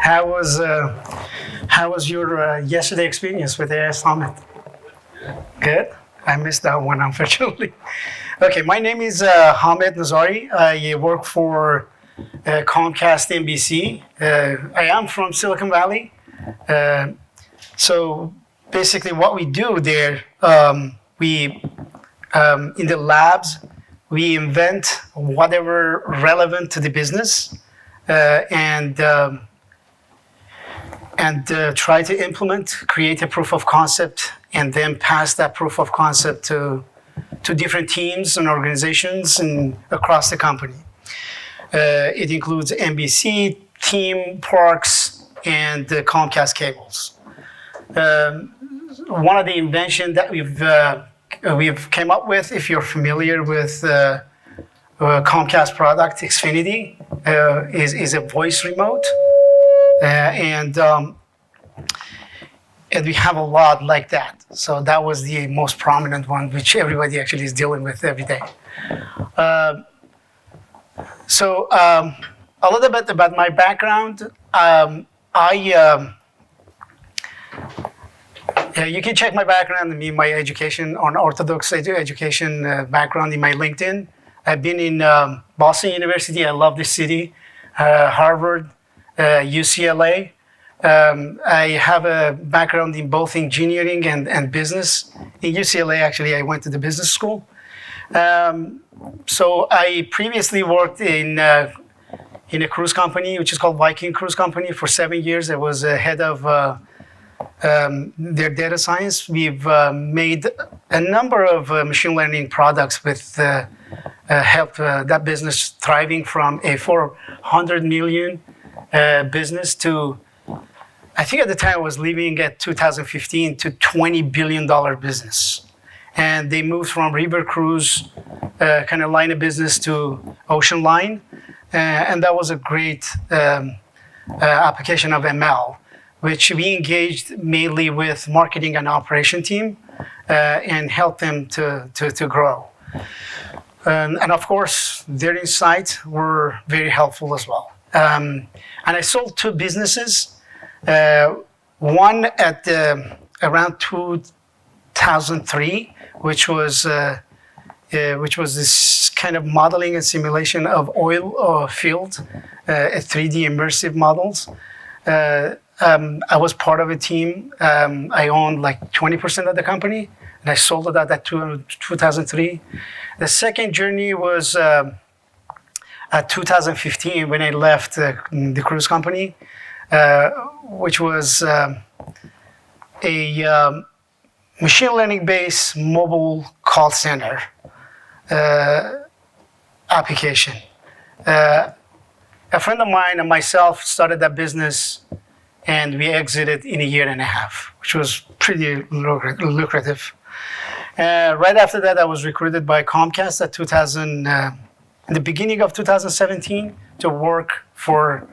How was your yesterday experience with the AI Summit? Good. I missed that one, unfortunately. Okay, my name is Hamid Nazari. I work for Comcast NBC. I am from Silicon Valley. So basically, what we do there, we in the labs, we invent whatever relevant to the business, and try to implement, create a proof of concept, and then pass that proof of concept to different teams and organizations and across the company. It includes NBC, team, parks, and Comcast cables. One of the inventions that we've came up with, if you're familiar with Comcast product Xfinity, is a voice remote, and we have a lot like that. So that was the most prominent one, which everybody actually is dealing with every day. So a little bit about my background. You can check my background and my education on Orthodox education background in my LinkedIn. I've been in Boston University. I love this city. Harvard, UCLA. I have a background in both engineering and business. In UCLA, actually, I went to the business school. So I previously worked in a cruise company, which is called Viking Cruise Company, for 7 years. I was head of their data science. We've made a number of machine learning products with helped that business thriving from a 400 million business to, I think at the time I was leaving at 2015, to $20 billion business. And they moved from river cruise kind of line of business to ocean line. And that was a great application of ML, which we engaged mainly with marketing and operation team and helped them to grow. And of course, their insights were very helpful as well. And I sold two businesses. One at around 2003, which was this kind of modeling and simulation of oil field, 3D immersive models. I was part of a team. I owned like 20% of the company, and I sold it at 2003. The second journey was at 2015 when I left the cruise company, which was a machine learning-based mobile call center application. A friend of mine and myself started that business, and we exited in a year and a half, which was pretty lucrative. Right after that, I was recruited by Comcast in the beginning of 2017 to work for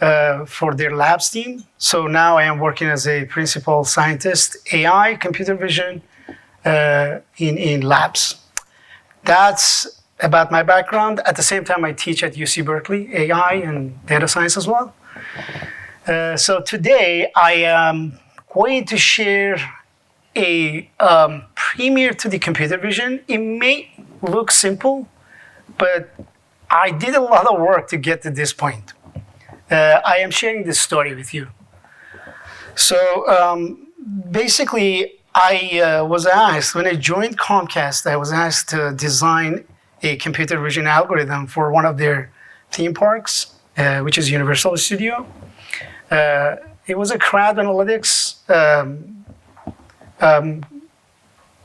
their labs team. So now I am working as a principal scientist, AI, computer vision, in labs. That's about my background. At the same time, I teach at UC Berkeley, AI and data science as well. So today, I am going to share a premiere to the computer vision. It may look simple, but I did a lot of work to get to this point. I am sharing this story with you. So basically, I was asked, when I joined Comcast, I was asked to design a computer vision algorithm for one of their theme parks, which is Universal Studio. It was a crowd analytics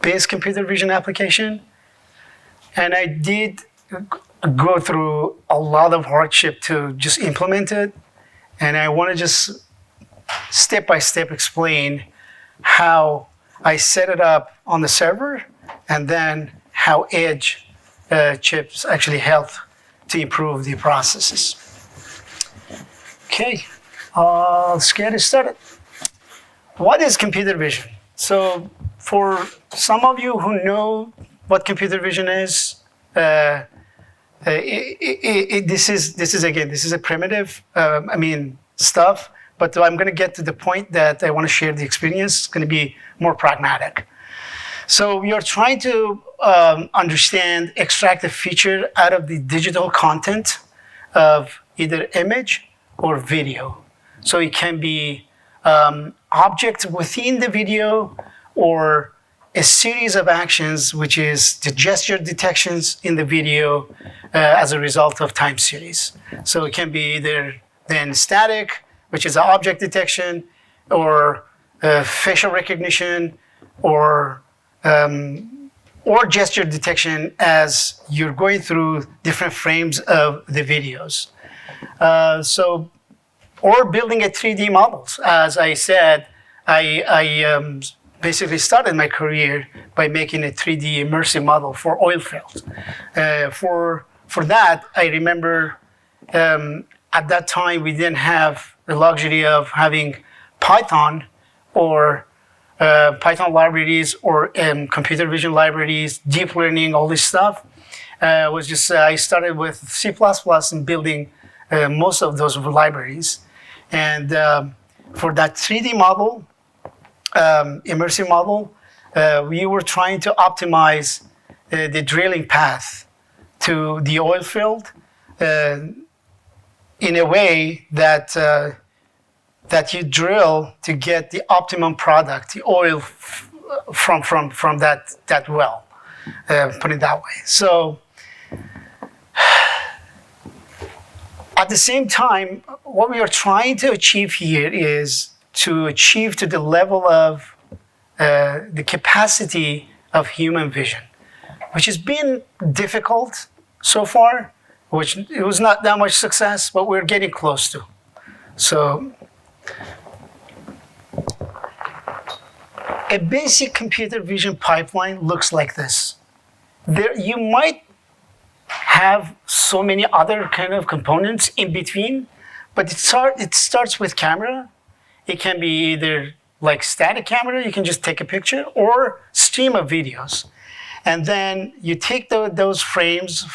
based computer vision application. And I did go through a lot of hardship to just implement it. And I want to just step by step explain how I set it up on the server and then how edge chips actually help to improve the processes. Okay, let's get it started. What is computer vision? So for some of you who know what computer vision is, this is a primitive. stuff, but I'm going to get to the point that I want to share the experience. It's going to be more pragmatic. So we are trying to understand, extract a feature out of the digital content of either image or video. So it can be object within the video or a series of actions, which is the gesture detections in the video as a result of time series. So it can be either then static, which is object detection, or facial recognition, or gesture detection as you're going through different frames of the videos. Or building a 3D models. As I said, I basically started my career by making a 3D immersive model for oil fields. For that, I remember at that time we didn't have the luxury of having Python or Python libraries or computer vision libraries, deep learning, all this stuff. I started with C++ and building most of those libraries. And for that 3D model, immersive model, we were trying to optimize the drilling path to the oil field in a way that you drill to get the optimum product, the oil from that well, put it that way. So at the same time, what we are trying to achieve here is to achieve to the level of the capacity of human vision, which has been difficult so far, which it was not that much success, but we're getting close to. So a basic computer vision pipeline looks like this. You might have so many other kind of components in between, but it starts with camera. It can be either like static camera, you can just take a picture, or stream of videos. And then you take those frames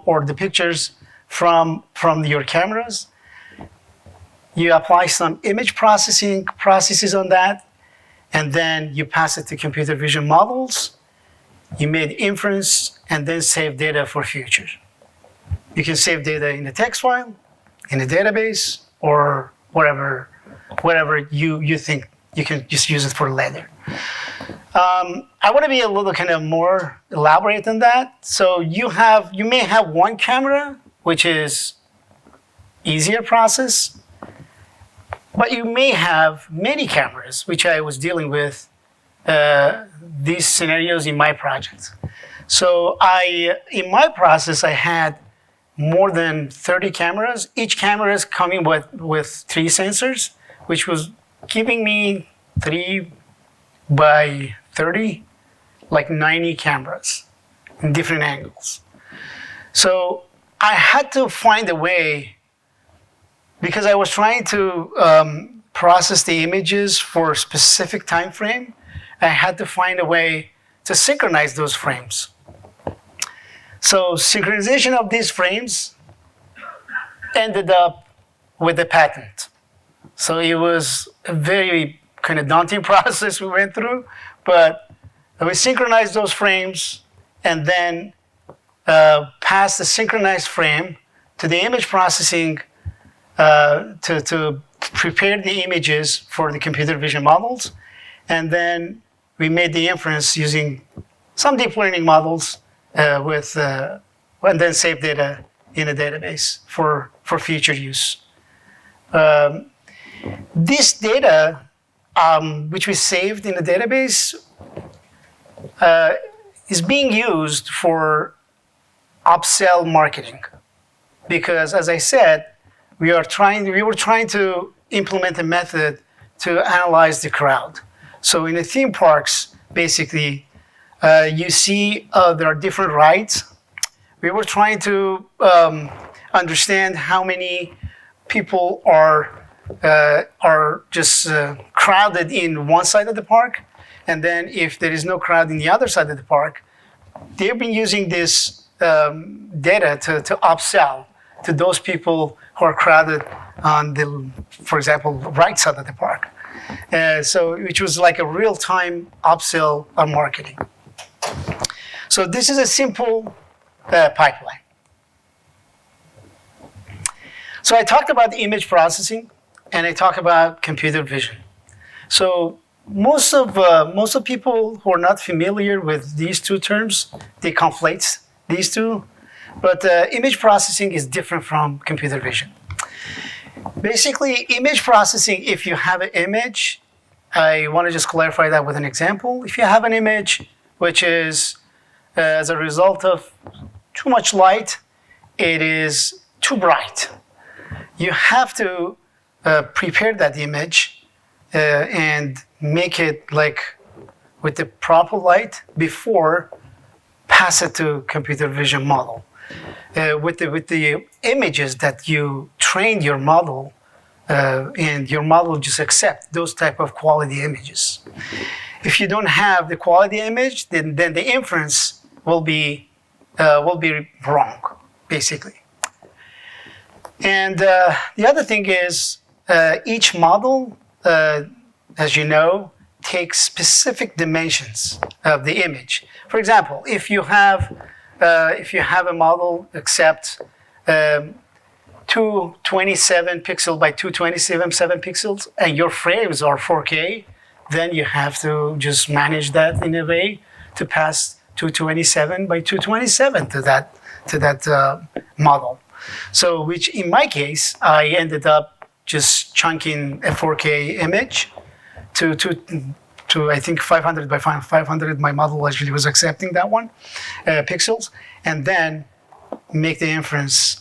or the pictures from your cameras. You apply some image processes on that, and then you pass it to computer vision models. You made inference, and then save data for future. You can save data in a text file, in a database, or wherever you think you can just use it for later. I want to be a little kind of more elaborate than that. So you may have one camera, which is easier process, but you may have many cameras, which I was dealing with these scenarios in my project. So in my process, I had more than 30 cameras. Each camera is coming with 3 sensors, which was giving me 3 by 30, like 90 cameras in different angles. So I had to find a way, because I was trying to process the images for a specific time frame. I had to find a way to synchronize those frames. So synchronization of these frames ended up with a patent. So it was a very kind of daunting process we went through, but we synchronized those frames and then passed the synchronized frame to the image processing to prepare the images for the computer vision models. And then we made the inference using some deep learning models and then save data in a database for future use. This data, which we saved in the database, is being used for upsell marketing. Because as I said, we were trying to implement a method to analyze the crowd. So in the theme parks, basically, you see there are different rides. We were trying to understand how many people are just crowded in one side of the park, and then if there is no crowd in the other side of the park, they've been using this data to upsell to those people who are crowded on the, for example, right side of the park. So which was like a real-time upsell on marketing. So this is a simple pipeline. So I talked about image processing, and I talked about computer vision. So most of people who are not familiar with these two terms, they conflate these two. But image processing is different from computer vision. Basically, image processing, if you have an image, I want to just clarify that with an example. If you have an image which is as a result of too much light, it is too bright. You have to prepare that image and make it like with the proper light before pass it to computer vision model. With the images that you trained your model, and your model just accept those type of quality images. If you don't have the quality image, then the inference will be wrong, basically. And the other thing is each model, as you know, takes specific dimensions of the image. For example, if you have a model accept 227 pixel by 227 pixels, and your frames are 4K, then you have to just manage that in a way to pass 227 by 227 to that model. So, which in my case, I ended up just chunking a 4K image to I think 500 by 500. My model actually was accepting that one pixels, and then make the inference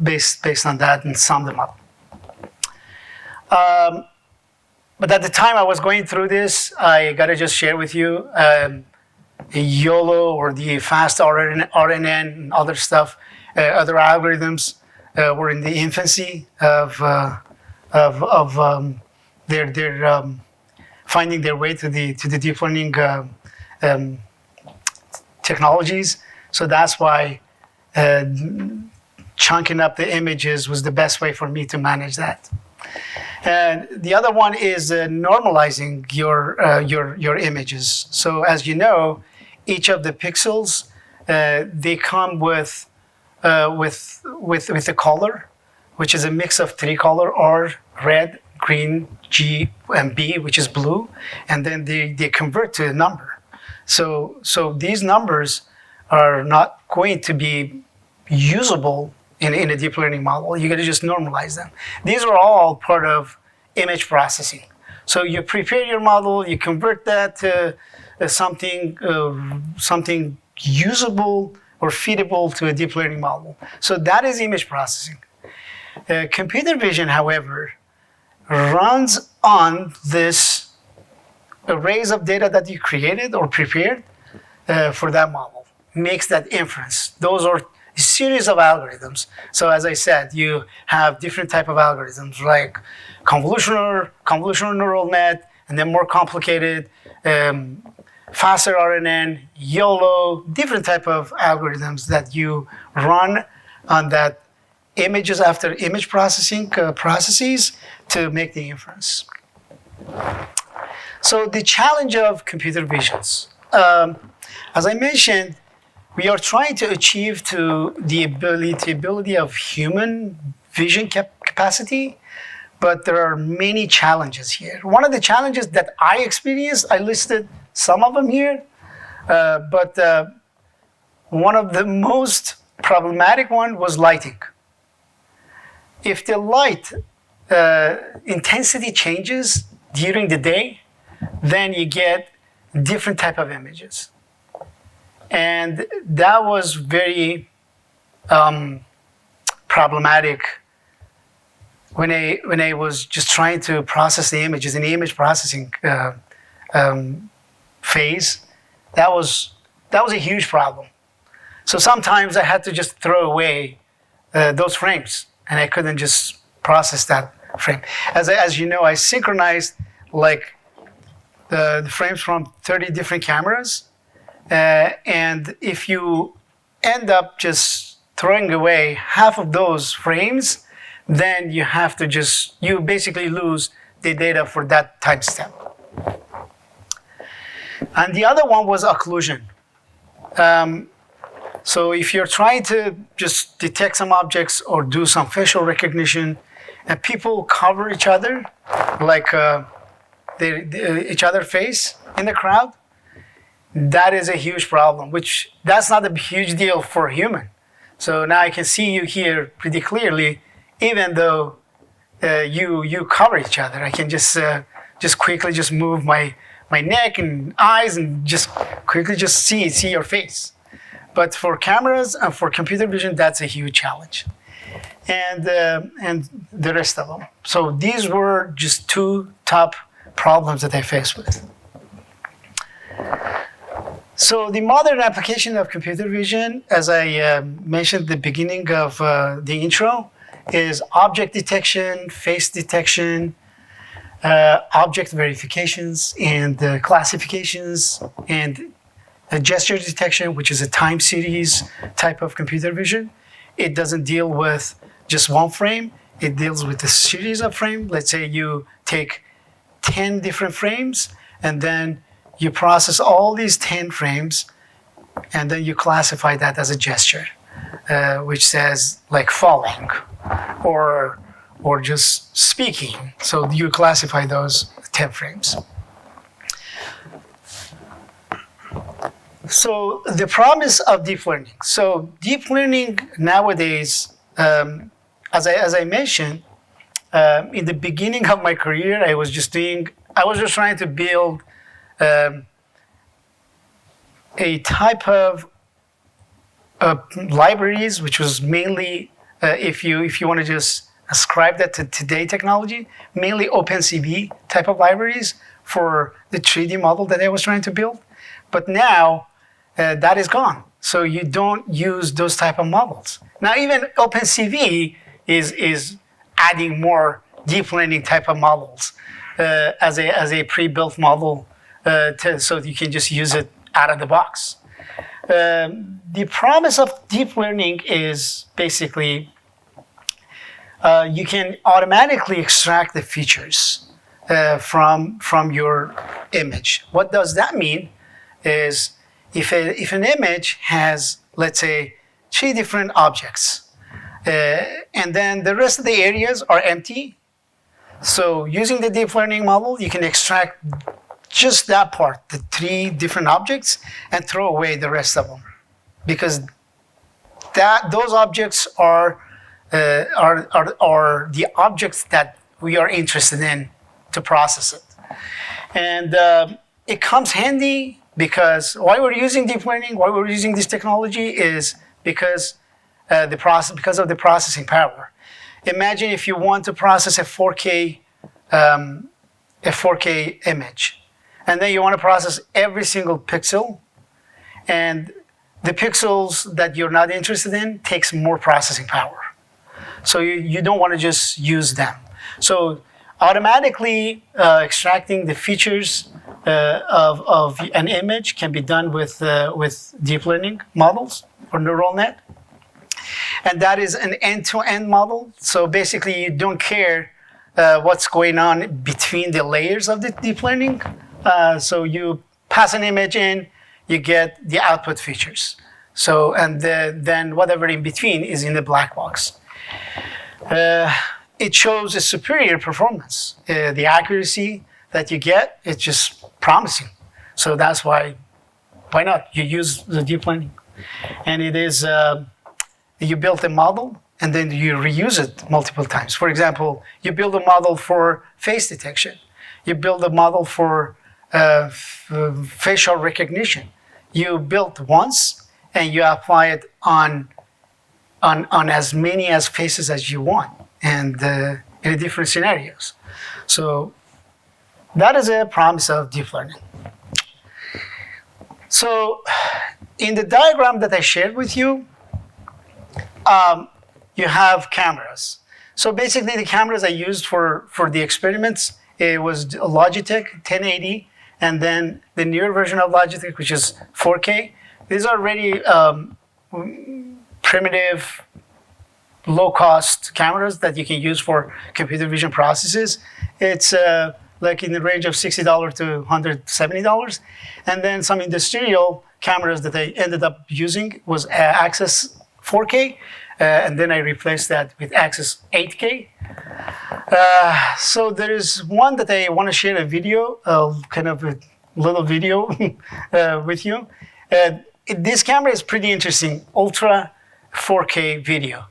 based on that and sum them up. But at the time I was going through this, I gotta just share with you YOLO or the fast RNN and other stuff, other algorithms were in the infancy of their finding their way to the deep learning technologies. So that's why chunking up the images was the best way for me to manage that. And the other one is normalizing your images. So as you know, each of the pixels they come with a color, which is a mix of three color: R, red, green, G, and B, which is blue, and then they convert to a number. So these numbers are not going to be usable in a deep learning model. You got to just normalize them. These are all part of image processing. So you prepare your model, you convert that to something usable or feedable to a deep learning model. So that is image processing. Computer vision, however, runs on this arrays of data that you created or prepared for that model, makes that inference. Those are a series of algorithms. So as I said, you have different type of algorithms like convolutional neural net, and then more complicated, faster RNN, YOLO, different type of algorithms that you run on that images after image processing processes to make the inference. So the challenge of computer visions, as I mentioned, we are trying to achieve to the ability of human vision capacity, but there are many challenges here. One of the challenges that I experienced, I listed some of them here, but one of the most problematic one was lighting. If the light intensity changes during the day, then you get different type of images. And that was very problematic when I was just trying to process the images in the image processing phase. That was a huge problem. So sometimes I had to just throw away those frames, and I couldn't just process that frame. As you know, I synchronized like the frames from 30 different cameras. And if you end up just throwing away half of those frames, then you basically lose the data for that time step. And the other one was occlusion. So if you're trying to just detect some objects or do some facial recognition, and people cover each other, like each other face in the crowd, that is a huge problem, that's not a huge deal for a human. So now I can see you here pretty clearly, even though you cover each other. I can just quickly just move my neck and eyes and just quickly just see your face. But for cameras and for computer vision, that's a huge challenge. And the rest of them. So these were just two top problems that I faced with. So the modern application of computer vision, as I mentioned at the beginning of the intro, is object detection, face detection, object verifications, and classifications, and gesture detection, which is a time series type of computer vision. It doesn't deal with just one frame. It deals with a series of frames. Let's say you take 10 different frames, and then you process all these 10 frames, and then you classify that as a gesture, which says like falling or just speaking. So you classify those 10 frames. So the promise of deep learning. So deep learning nowadays, as I mentioned, in the beginning of my career, I was just trying to build a type of libraries, which was mainly, if you want to just ascribe that to today technology, mainly OpenCV type of libraries for the 3D model that I was trying to build. But now that is gone. So you don't use those type of models. Now even OpenCV is adding more deep learning type of models as a pre-built model, so you can just use it out of the box. The promise of deep learning is basically you can automatically extract the features from your image. What does that mean? Is if an image has, let's say, 3 different objects, and then the rest of the areas are empty. So using the deep learning model, you can extract just that part, the 3 different objects, and throw away the rest of them, because those objects are the objects that we are interested in to process it. And it comes handy because why we're using deep learning, why we're using this technology is because of the processing power. Imagine if you want to process a 4K image, and then you want to process every single pixel, and the pixels that you're not interested in takes more processing power. So you don't want to just use them. So automatically extracting the features of an image can be done with deep learning models or neural net. And that is an end-to-end model. So basically you don't care what's going on between the layers of the deep learning. So you pass an image in, you get the output features. So, and then whatever in between is in the black box. It shows a superior performance. The accuracy that you get, it's just promising. So that's why not? You use the deep learning. And it is, you build a model and then you reuse it multiple times. For example, you build a model for face detection. You build a model for facial recognition. You build once and you apply it on as many as faces as you want, and in different scenarios. So that is a promise of deep learning. So in the diagram that I shared with you, you have cameras. So basically the cameras I used for the experiments, it was Logitech 1080, and then the newer version of Logitech, which is 4K. These are already primitive, low-cost cameras that you can use for computer vision processes. It's like in the range of $60 to $170. And then some industrial cameras that I ended up using was Access 4K, and then I replaced that with Access 8K. So there is one that I want to share a video, kind of a little video with you. This camera is pretty interesting, Ultra 4K video.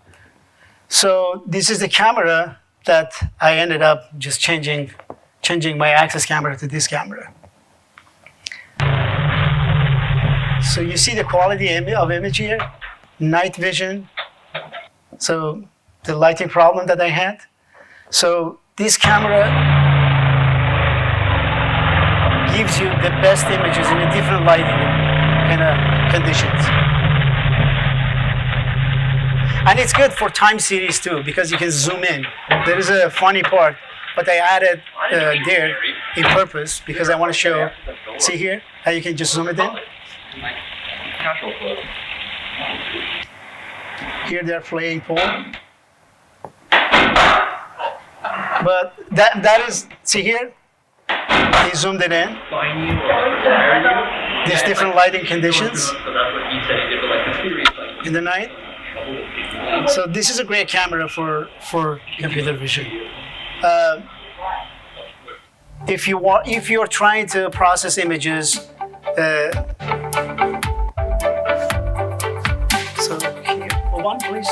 So this is the camera that I ended up just changing my Access camera to this camera. So you see the quality of image here, night vision. So the lighting problem that I had. So this camera gives you the best images in a different lighting kind of conditions. And it's good for time series too, because you can zoom in. There is a funny part, but I added there in purpose because I want to show, see here, how you can just zoom it in. Here they're playing pool. But that is, see here, he zoomed it in. There's different lighting conditions in the night. So this is a great camera for computer vision. If you're trying to process images, so here, hold on, please.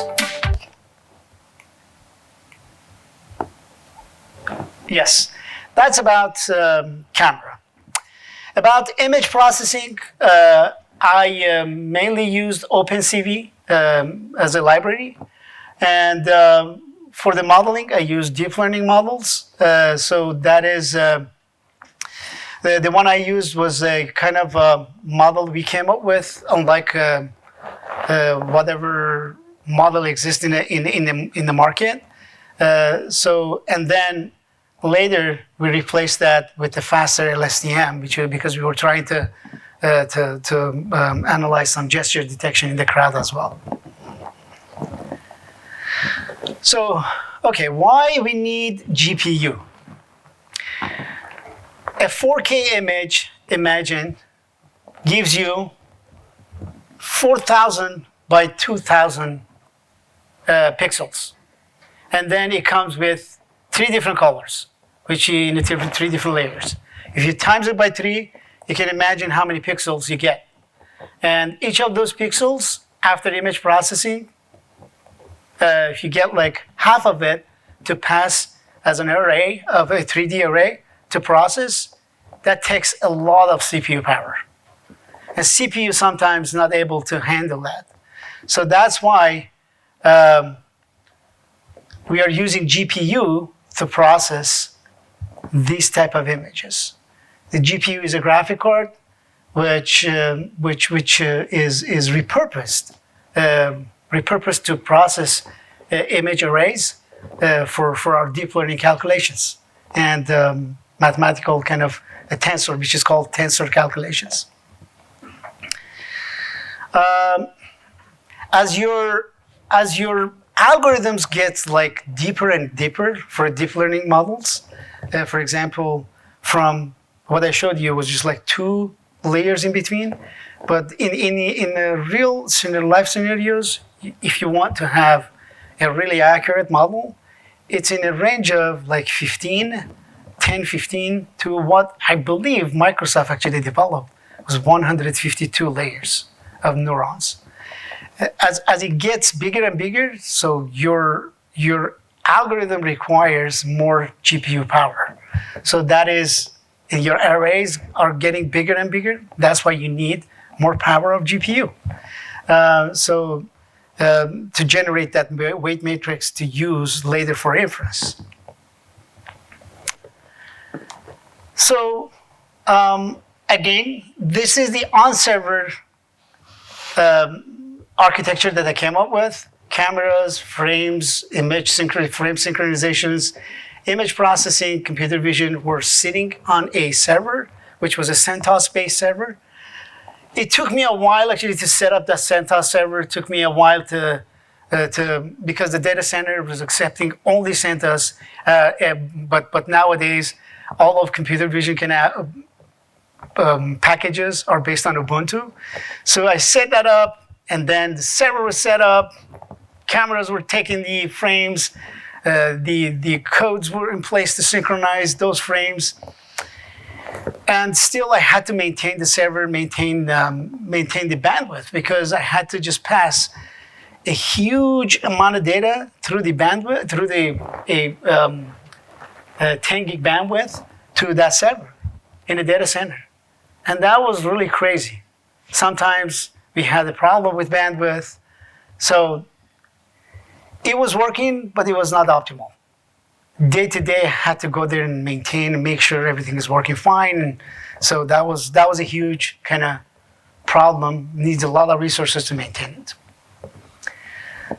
Yes, that's about camera. About image processing, I mainly used OpenCV as a library, and for the modeling, I use deep learning models. So that is the one I used was a kind of model we came up with, unlike whatever model exists in the market. So and then later we replaced that with the faster LSTM, because we were trying to analyze some gesture detection in the crowd as well. So, okay, why we need GPU? A 4K image, imagine, gives you 4,000 by 2,000 pixels. And then it comes with 3 different colors, which in 3 different layers. If you times it by 3, you can imagine how many pixels you get. And each of those pixels, after image processing, if you get like half of it to pass as an array, of a 3D array to process, that takes a lot of CPU power. And CPU sometimes not able to handle that. So that's why we are using GPU to process these type of images. The GPU is a graphic card which is repurposed to process image arrays for our deep learning calculations and mathematical kind of a tensor, which is called tensor calculations. As your algorithms get like deeper and deeper for deep learning models, for example, from what I showed you was just like 2 layers in between. But in the real life scenarios, if you want to have a really accurate model, it's in a range of like 10, 15 to what I believe Microsoft actually developed was 152 layers of neurons. As it gets bigger and bigger, so your algorithm requires more GPU power. So that is, your arrays are getting bigger and bigger. That's why you need more power of GPU. To generate that weight matrix to use later for inference. So again, this is the on-server architecture that I came up with. Cameras, frames, frame synchronizations, image processing, computer vision were sitting on a server, which was a CentOS-based server. It took me a while actually to set up that CentOS server. It took me a while to because the data center was accepting only CentOS, but nowadays all of computer vision packages are based on Ubuntu. So I set that up, and then the server was set up. Cameras were taking the frames. The codes were in place to synchronize those frames. And still, I had to maintain the server, maintain the bandwidth, because I had to just pass a huge amount of data through the bandwidth, through the 10 gig bandwidth to that server in the data center. And that was really crazy. Sometimes we had a problem with bandwidth. So it was working, but it was not optimal. Day to day, I had to go there and maintain and make sure everything is working fine. And so that was a huge kind of problem. Needs a lot of resources to maintain it.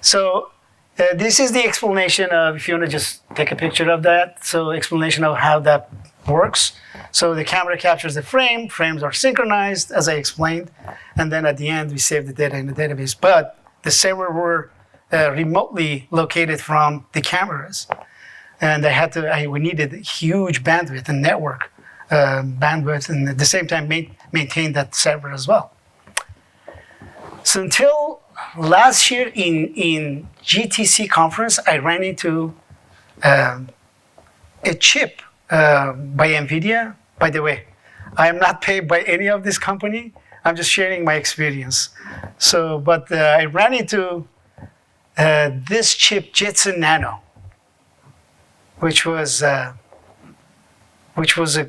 So this is the explanation of, if you want to just take a picture of that, so explanation of how that works. So the camera captures the frame, frames are synchronized, as I explained, and then at the end, we save the data in the database. But the server were remotely located from the cameras. And we needed huge bandwidth and network bandwidth, and at the same time maintain that server as well. So until last year in GTC conference, I ran into a chip by NVIDIA. By the way, I am not paid by any of this company. I'm just sharing my experience. So, but I ran into this chip, Jetson Nano, which was a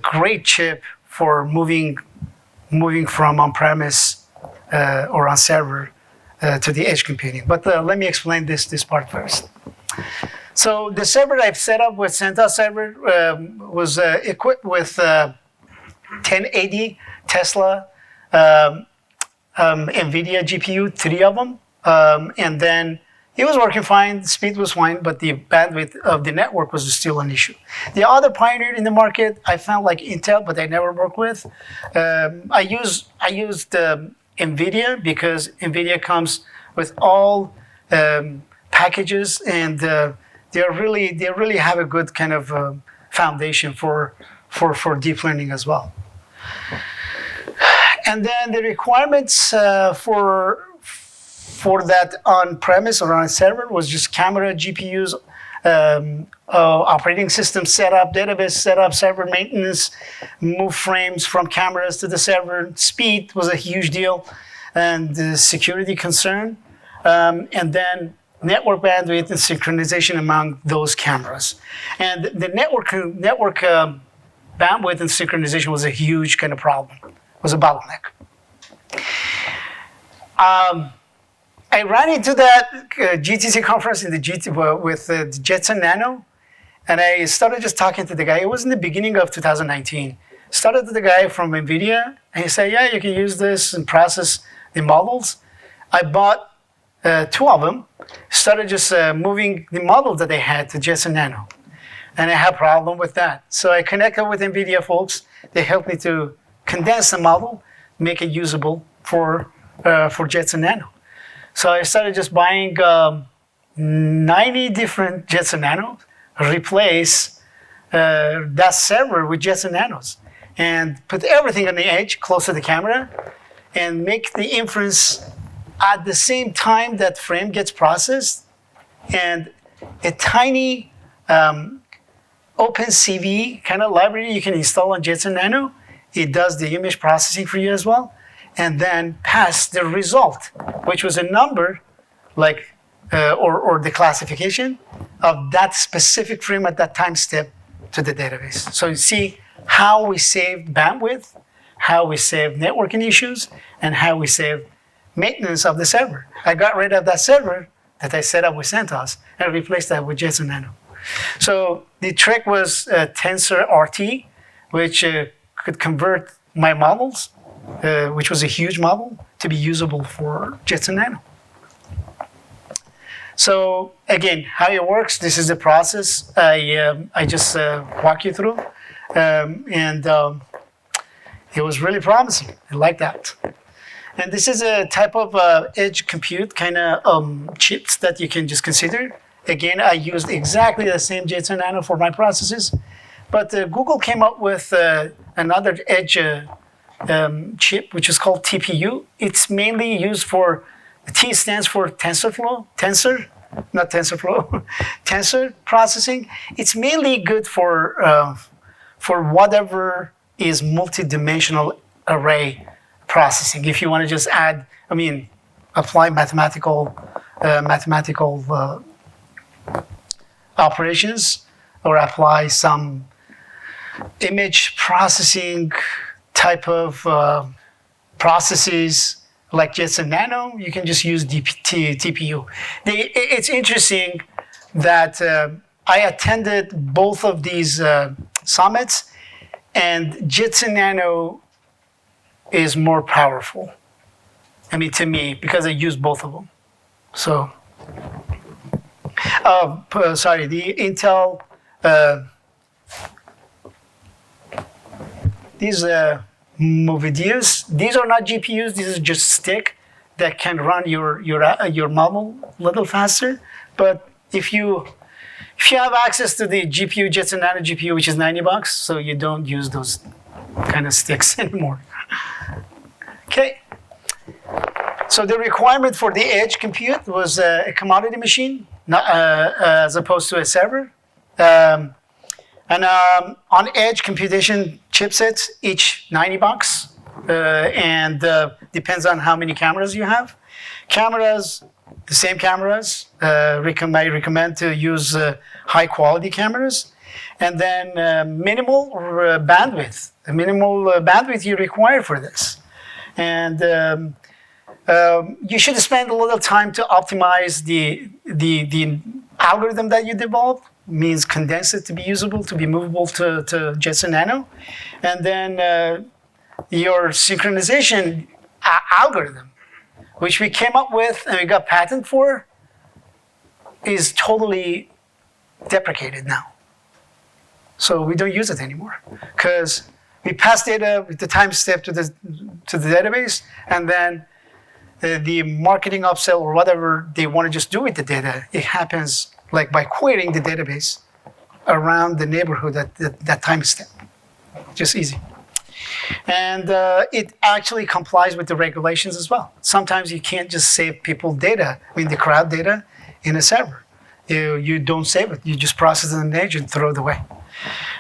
great chip for moving from on-premise or on server to the edge computing. But let me explain this part first. So the server I've set up with CentOS server was equipped with 1080 Tesla NVIDIA GPU, 3 of them, and then it was working fine, the speed was fine, but the bandwidth of the network was still an issue. The other pioneer in the market, I found like Intel, but I never worked with. I used NVIDIA because NVIDIA comes with all packages, and they really have a good kind of foundation for deep learning as well. And then the requirements for that on-premise or on server was just camera, GPUs, operating system setup, database setup, server maintenance, move frames from cameras to the server. Speed was a huge deal, and the security concern, and then network bandwidth and synchronization among those cameras. And the network bandwidth and synchronization was a huge kind of problem, was a bottleneck. I ran into that GTC conference in with the Jetson Nano, and I started just talking to the guy. It was in the beginning of 2019. Started to the guy from NVIDIA, and he said, yeah, you can use this and process the models. I bought 2 of them, started just moving the models that they had to Jetson Nano, and I had a problem with that. So I connected with NVIDIA folks. They helped me to condense the model, make it usable for Jetson Nano. So I started just buying 90 different Jetson Nanos, replace that server with Jetson Nanos, and put everything on the edge, close to the camera, and make the inference at the same time that frame gets processed. And a tiny OpenCV kind of library you can install on Jetson Nano. It does the image processing for you as well, and then pass the result, which was a number, like or the classification of that specific frame at that time step to the database. So you see how we saved bandwidth, how we saved networking issues, and how we saved maintenance of the server. I got rid of that server that I set up with CentOS and replaced that with Jetson Nano. So the trick was TensorRT, which could convert my models, which was a huge model, to be usable for Jetson Nano. So again, how it works, this is the process I just walk you through. And it was really promising. I like that. And this is a type of edge compute kind of chips that you can just consider. Again, I used exactly the same Jetson Nano for my processes, but Google came up with another edge chip, which is called TPU. It's mainly used for, T stands for tensor processing. It's mainly good for whatever is multi-dimensional array processing. If you want to just add, apply mathematical operations, or apply some image processing type of processes like Jetson Nano, you can just use TPU. It's interesting that I attended both of these summits, and Jetson Nano is more powerful. To me, because I use both of them. So, sorry, the Intel, these Movidius, these are not GPUs, these are just stick that can run your model a little faster. But if you have access to the GPU, Jetson Nano GPU, which is $90, so you don't use those kind of sticks anymore. Okay. So the requirement for the edge compute was a commodity machine, not, as opposed to a server. On edge computation chipsets, each $90, and depends on how many cameras you have. Cameras, the same cameras. I recommend to use high quality cameras, and then minimal bandwidth. The minimal bandwidth you require for this, and you should spend a little time to optimize the algorithm that you develop. Means condense it to be usable, to be movable to Jetson Nano. And then your synchronization algorithm, which we came up with and we got patent for, is totally deprecated now. So we don't use it anymore because we pass data with the time step to the database, and then the marketing upsell or whatever they want to just do with the data, it happens like by querying the database around the neighborhood at that time step. Just easy. And it actually complies with the regulations as well. Sometimes you can't just save people data, the crowd data in a server. You don't save it. You just process it in an edge and throw it away.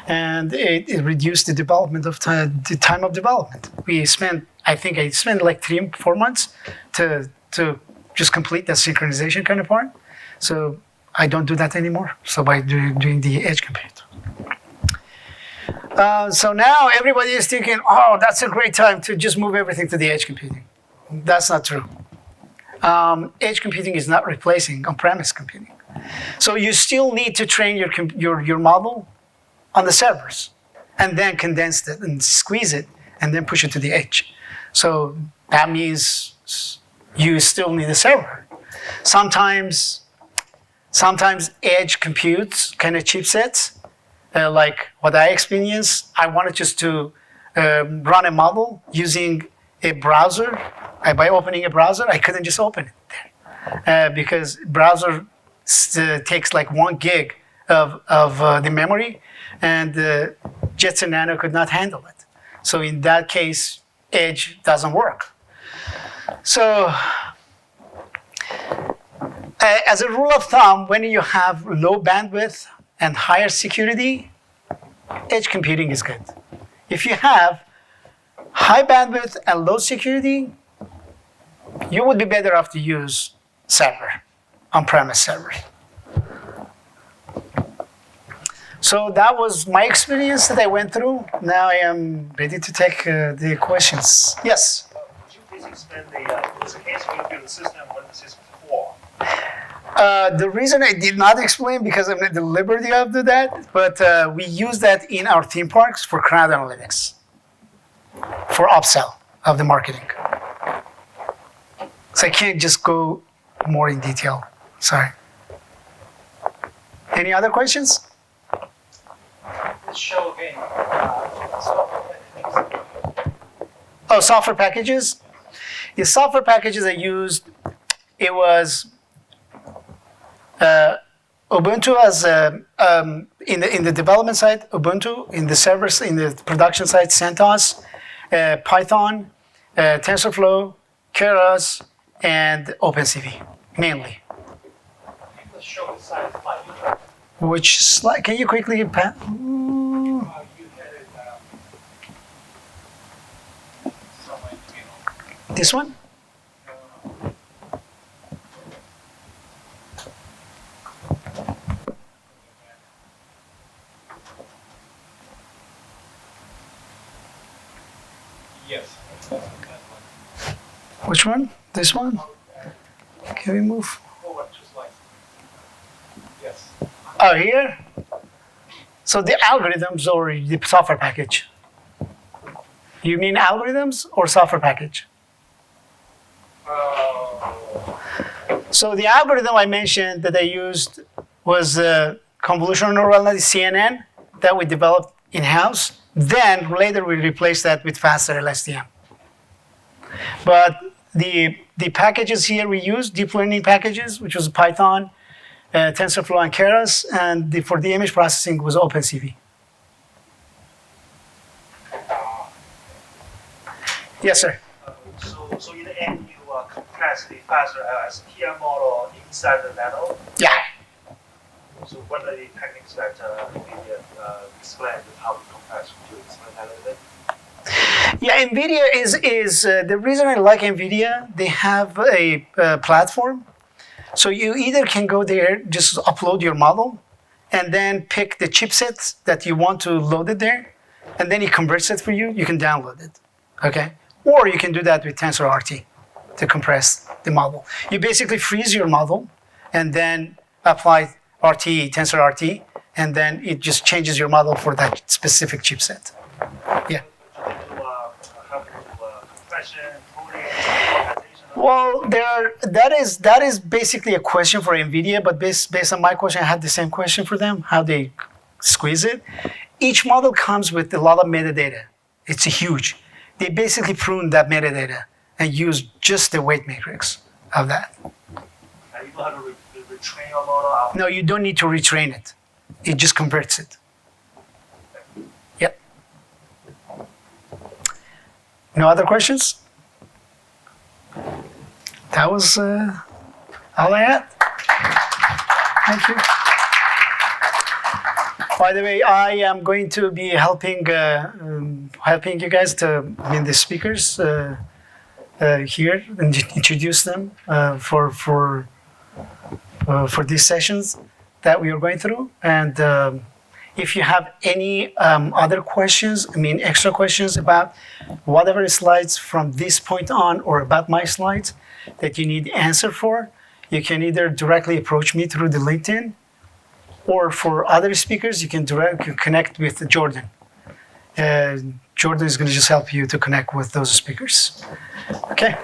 And it reduced the development of the time of development. I spent like 3-4 months to just complete that synchronization kind of part. So I don't do that anymore. So by doing the edge compute. So now everybody is thinking, oh, that's a great time to just move everything to the edge computing. That's not true. Edge computing is not replacing on-premise computing. So you still need to train your model on the servers, and then condense it and squeeze it, and then push it to the edge. So that means you still need a server. Sometimes edge computes kind of chipsets, like what I experienced, I wanted just to run a model using a browser. By opening a browser, I couldn't just open it there because browser takes like 1 gig of the memory, and Jetson Nano could not handle it. So in that case, edge doesn't work. So as a rule of thumb, when you have low bandwidth and higher security, edge computing is good. If you have high bandwidth and low security, you would be better off to use server, on-premise servers. So that was my experience that I went through. Now I am ready to take the questions. Yes? Could you please explain the case when you build the system, what the system is for? The reason I did not explain, because I'm at the liberty of do that, but we use that in our theme parks for crowd analytics, for upsell of the marketing. So I can't just go more in detail. Sorry. Any other questions? Let's show again. Oh, software packages. The software packages I used, it was Ubuntu as in the development side, Ubuntu in the servers, in the production side, CentOS, Python, TensorFlow, Keras, and OpenCV mainly. Let's show the size of my Which slide? Can you quickly? you had it somewhere in the middle. This one? Yes. Which one? This one? Can we move? Forward two slides. Yes. Oh, here? So the algorithms or the software package? You mean algorithms or software package? So the algorithm I mentioned that I used was convolutional neural net, CNN, that we developed in-house. Then later we replaced that with faster LSTM. But the packages here we used, deep learning packages, which was Python, TensorFlow, and Keras, and for the image processing was OpenCV. Yes, sir. So in the end, you compress the faster LSTM model inside the nano. Yeah. So what are the techniques that NVIDIA explained how to compress? Could you explain that a little bit? Yeah, NVIDIA is the reason I like NVIDIA. They have a platform, so you either can go there, just upload your model, and then pick the chipsets that you want to load it there, and then it converts it for you. You can download it, okay? Or you can do that with TensorRT to compress the model. You basically freeze your model, and then apply TensorRT, and then it just changes your model for that specific chipset. Yeah. Well, that is basically a question for NVIDIA, but based on my question, I had the same question for them, how they squeeze it. Each model comes with a lot of metadata. It's huge. They basically prune that metadata and use just the weight matrix of that. And you don't have to retrain your model after. No, you don't need to retrain it. It just converts it. Yep. No other questions? That was all I had. Thank you. By the way, I am going to be helping you guys to the speakers here and introduce them for these sessions that we are going through. And if you have any other questions, extra questions about whatever slides from this point on or about my slides that you need answer for, you can either directly approach me through the LinkedIn, or for other speakers, you can connect with Jordan. Jordan is going to just help you to connect with those speakers. Okay.